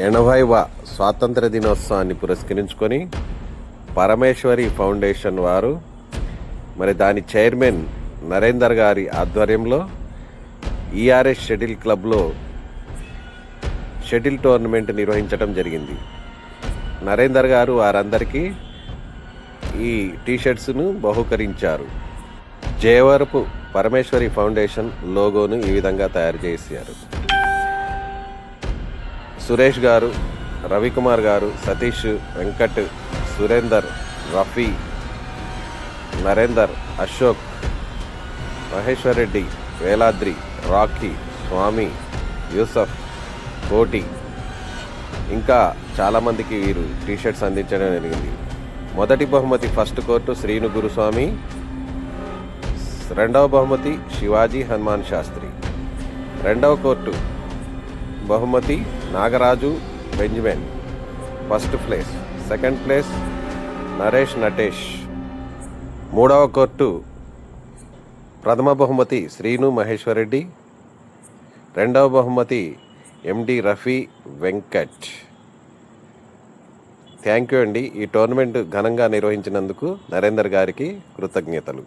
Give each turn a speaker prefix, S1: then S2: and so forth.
S1: 80వ స్వాతంత్ర దినోత్సవాన్ని పురస్కరించుకొని పరమేశ్వరి ఫౌండేషన్ వారు మరి దాని చైర్మన్ నరేందర్ గారి ఆధ్వర్యంలో ఈఆర్ఎస్ షటిల్ క్లబ్లో షటిల్ టోర్నమెంట్ నిర్వహించడం జరిగింది. నరేందర్ గారు వారందరికీ ఈ టీషర్ట్స్ను బహుకరించారు. జయవరపు పరమేశ్వరి ఫౌండేషన్ లోగోను ఈ విధంగా తయారు చేశారు. సురేష్ గారు, రవికుమార్ గారు, సతీష్, వెంకట్, సురేందర్, రఫీ, నరేందర్, అశోక్, మహేశ్వర్ రెడ్డి, వేలాద్రి, రాకీ, స్వామి, యూసఫ్, కోటి ఇంకా చాలామందికి వీరు టీషర్ట్స్ అందించడం జరిగింది. మొదటి బహుమతి ఫస్ట్ కోర్టు శ్రీను గురుస్వామి, రెండవ బహుమతి శివాజీ హనుమాన్ శాస్త్రి, రెండవ కోర్టు బహుమతి Nagaraju Benjamin, first place, second place Naresh Natesh, మూడవ కోర్టు ప్రథమ బహుమతి శ్రీను మహేశ్వర్ రెడ్డి, రెండవ బహుమతి ఎండి రఫీ వెంకట్. థ్యాంక్ యూ అండి. ఈ టోర్నమెంట్ ఘనంగా నిర్వహించినందుకు నరేందర్ గారికి కృతజ్ఞతలు.